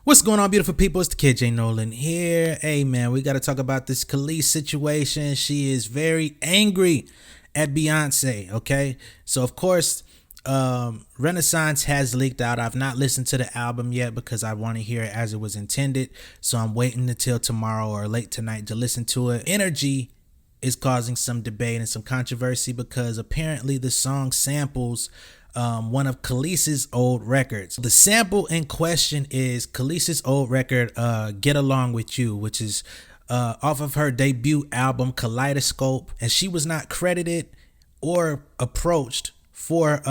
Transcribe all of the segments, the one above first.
What's going on, beautiful people? It's the kid J Nolan here. Hey man, we got to talk about this Kelis situation. She is very angry at Beyonce. Okay, so of course, Renaissance has leaked out. I've not listened to the album yet because I want to hear it as it was intended. So I'm waiting until tomorrow or late tonight to listen to it. Energy is causing some debate and some controversy because apparently the song samples one of Kelis's old records. The sample in question is Kelis's old record, Get Along With You, which is off of her debut album Kaleidoscope, and she was not credited or approached for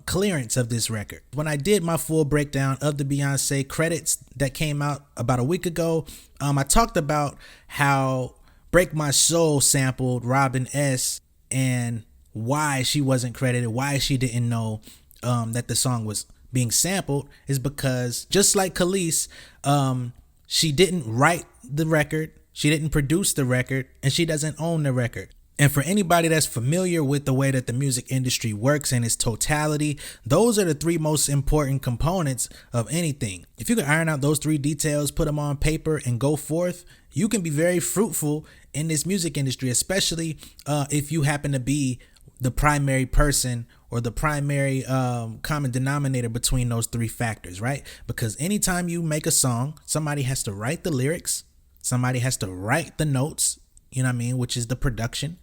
clearance of this record. When I did my full breakdown of the Beyonce credits that came out about a week ago, I talked about how Break My Soul sampled Robin S. and why she wasn't credited, why she didn't know that the song was being sampled is because just like Kelis, she didn't write the record, she didn't produce the record, and she doesn't own the record. And for anybody that's familiar with the way that the music industry works in its totality, those are the three most important components of anything. If you can iron out those three details, put them on paper, and go forth, you can be very fruitful in this music industry, especially if you happen to be the primary person or the primary common denominator between those three factors, right? Because anytime you make a song, somebody has to write the lyrics, somebody has to write the notes, you know what I mean, which is the production,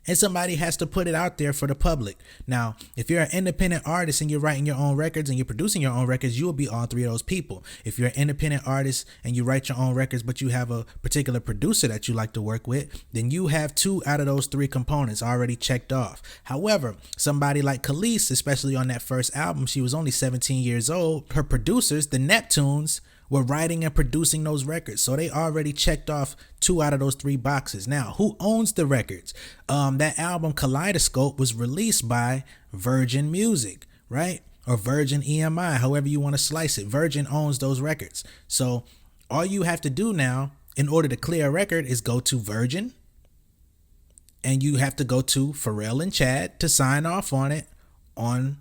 and somebody has to put it out there for the public. Now, if you're an independent artist and you're writing your own records and you're producing your own records, you will be all three of those people. If you're an independent artist and you write your own records, but you have a particular producer that you like to work with, then you have two out of those three components already checked off. However, somebody like Kelis, especially on that first album, she was only 17 years old. Her producers, the Neptunes, were writing and producing those records, so they already checked off two out of those three boxes. Now, who owns the records? That album Kaleidoscope was released by Virgin Music, right? Or Virgin EMI, however you want to slice it. Virgin owns those records. So all you have to do now in order to clear a record is go to Virgin, and you have to go to Pharrell and Chad to sign off on it on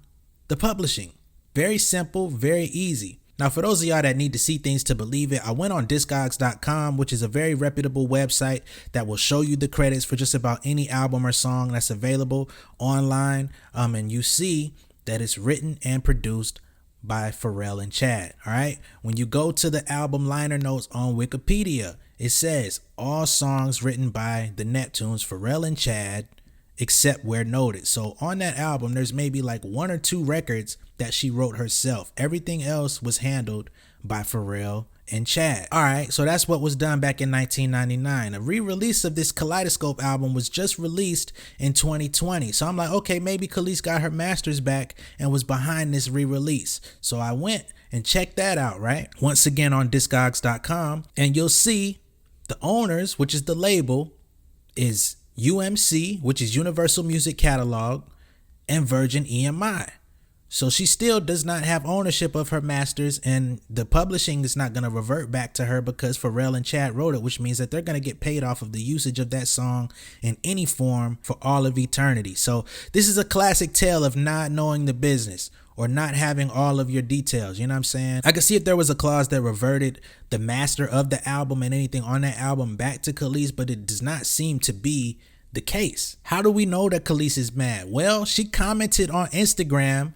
the publishing. Very simple, very easy. Now, for those of y'all that need to see things to believe it, I went on discogs.com, which is a very reputable website that will show you the credits for just about any album or song that's available online. And you see that it's written and produced by Pharrell and Chad. All right. When you go to the album liner notes on Wikipedia, it says all songs written by the Neptunes, Pharrell and Chad, except where noted. So on that album, there's maybe like one or two records that she wrote herself. Everything else was handled by Pharrell and Chad. All right, so that's what was done back in 1999. A re-release of this Kaleidoscope album was just released in 2020. So I'm like, okay, maybe Kelis got her masters back and was behind this re-release. So I went and checked that out, right? Once again on discogs.com, and you'll see the owners, which is the label, is UMC, which is Universal Music Catalog, and Virgin EMI. So she still does not have ownership of her masters, and the publishing is not going to revert back to her because Pharrell and Chad wrote it, which means that they're going to get paid off of the usage of that song in any form for all of eternity. So this is a classic tale of not knowing the business or not having all of your details. You know what I'm saying? I could see if there was a clause that reverted the master of the album and anything on that album back to Kelis, but it does not seem to be the case. How do we know that Kelis is mad? Well, she commented on Instagram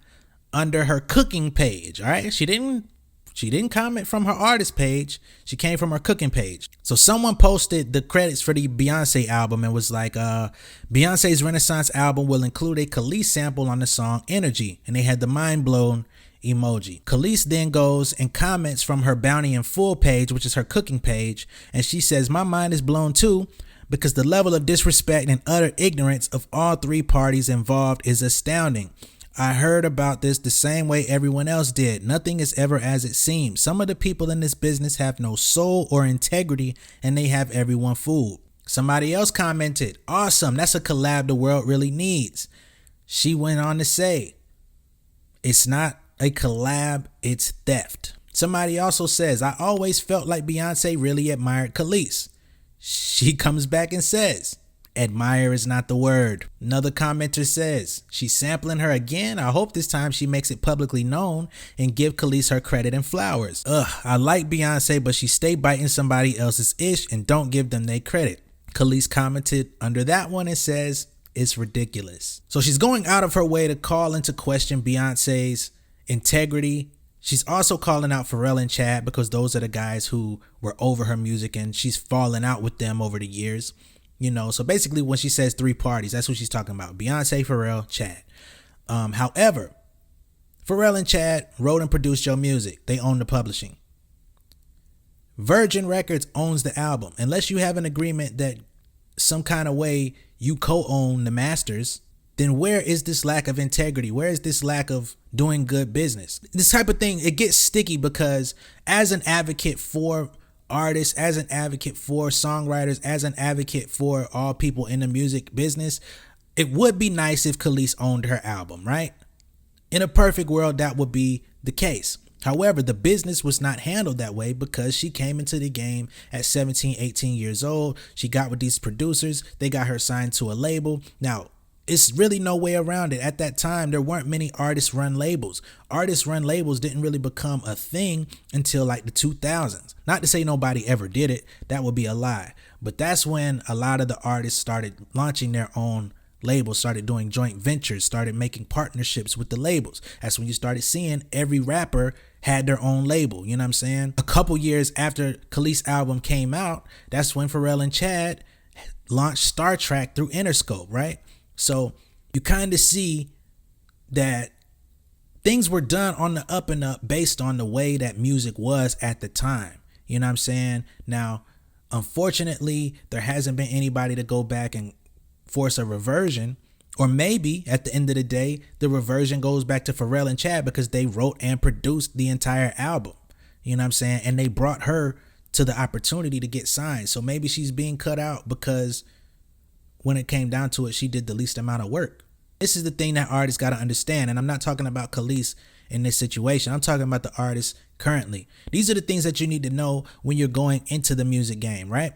under her cooking page. All right, she didn't comment from her artist page. She came from her cooking page. So someone posted the credits for the Beyonce album and was like, Beyonce's Renaissance album will include a Kelis sample on the song Energy, and they had the mind blown emoji. Kelis then goes and comments from her Bounty in Full page, which is her cooking page, and she says, my mind is blown too, because the level of disrespect and utter ignorance of all three parties involved is astounding. I heard about this the same way everyone else did. Nothing is ever as it seems. Some of the people in this business have no soul or integrity, and they have everyone fooled. Somebody else commented, awesome, that's a collab the world really needs. She went on to say, it's not a collab, it's theft. Somebody also says, I always felt like Beyonce really admired Kelis. She comes back and says, Admire is not the word. Another commenter says, she's sampling her again. I hope this time she makes it publicly known and give Kelis her credit and flowers. I like Beyonce, but she stay biting somebody else's ish and don't give them their credit. Kelis commented under that one and says, it's ridiculous. So she's going out of her way to call into question Beyonce's integrity. She's also calling out Pharrell and Chad because those are the guys who were over her music and she's fallen out with them over the years. You know, so basically when she says three parties, that's what she's talking about. Beyonce, Pharrell, Chad. However, Pharrell and Chad wrote and produced your music. They own the publishing. Virgin Records owns the album. Unless you have an agreement that some kind of way you co-own the masters, then where is this lack of integrity? Where is this lack of doing good business? This type of thing, it gets sticky because as an advocate for artists, as an advocate for songwriters, as an advocate for all people in the music business, it would be nice if Kelis owned her album, right? In a perfect world, that would be the case. However, the business was not handled that way because she came into the game at 17, 18 years old. She got with these producers. They got her signed to a label. Now, it's really no way around it. At that time, there weren't many artist-run labels. Artist-run labels didn't really become a thing until like the 2000s. Not to say nobody ever did it. That would be a lie. But that's when a lot of the artists started launching their own labels, started doing joint ventures, started making partnerships with the labels. That's when you started seeing every rapper had their own label. You know what I'm saying? A couple years after Kelis' album came out, that's when Pharrell and Chad launched Star Trek through Interscope, right? So you kind of see that things were done on the up and up based on the way that music was at the time. You know what I'm saying? Now, unfortunately, there hasn't been anybody to go back and force a reversion. Or maybe at the end of the day, the reversion goes back to Pharrell and Chad because they wrote and produced the entire album. You know what I'm saying? And they brought her to the opportunity to get signed. So maybe she's being cut out because when it came down to it, she did the least amount of work. This is the thing that artists got to understand. And I'm not talking about Kelis in this situation. I'm talking about the artists currently. These are the things that you need to know when you're going into the music game, right?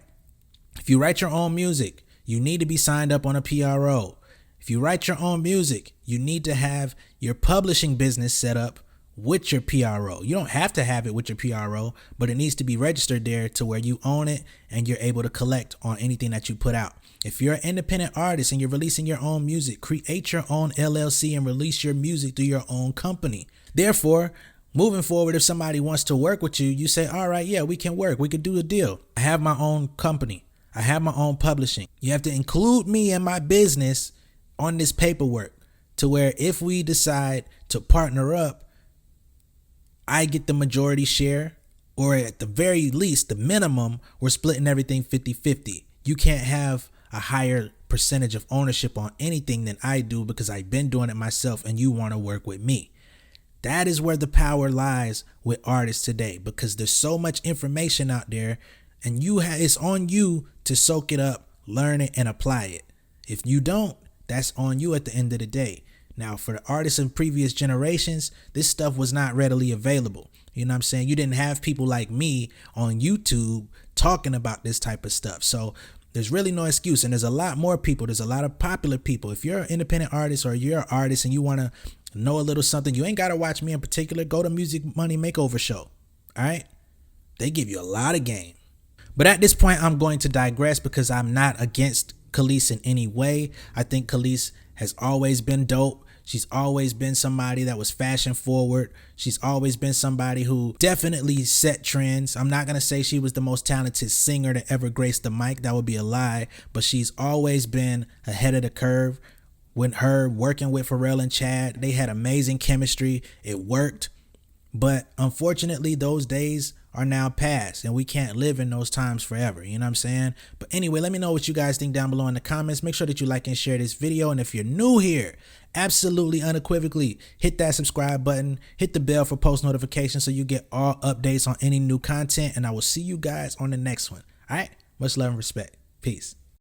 If you write your own music, you need to be signed up on a PRO. If you write your own music, you need to have your publishing business set up with your PRO. You don't have to have it with your PRO, but it needs to be registered there to where you own it and you're able to collect on anything that you put out. If you're an independent artist and you're releasing your own music, create your own LLC and release your music through your own company. Therefore, moving forward, if somebody wants to work with you, you say, all right, yeah, we can work. We could do a deal. I have my own company. I have my own publishing. You have to include me and my business on this paperwork to where if we decide to partner up, I get the majority share, or at the very least, the minimum, we're splitting everything 50-50. You can't have a higher percentage of ownership on anything than I do because I've been doing it myself and you want to work with me. That is where the power lies with artists today because there's so much information out there and it's on you to soak it up, learn it, and apply it. If you don't, that's on you at the end of the day. Now, for the artists in previous generations, this stuff was not readily available. You know what I'm saying? You didn't have people like me on YouTube talking about this type of stuff. So there's really no excuse. And there's a lot more people. There's a lot of popular people. If you're an independent artist or you're an artist and you want to know a little something, you ain't got to watch me in particular. Go to Music Money Makeover Show. All right? They give you a lot of game. But at this point, I'm going to digress because I'm not against Kelis in any way. I think Kelis has always been dope. She's always been somebody that was fashion forward. She's always been somebody who definitely set trends. I'm not going to say she was the most talented singer to ever grace the mic. That would be a lie. But she's always been ahead of the curve. When her working with Pharrell and Chad, they had amazing chemistry. It worked. But unfortunately, those days are now past and we can't live in those times forever. You know what I'm saying? But anyway, let me know what you guys think down below in the comments. Make sure that you like and share this video. And if you're new here, absolutely unequivocally hit that subscribe button, hit the bell for post notifications so you get all updates on any new content. And I will see you guys on the next one. All right. Much love and respect. Peace.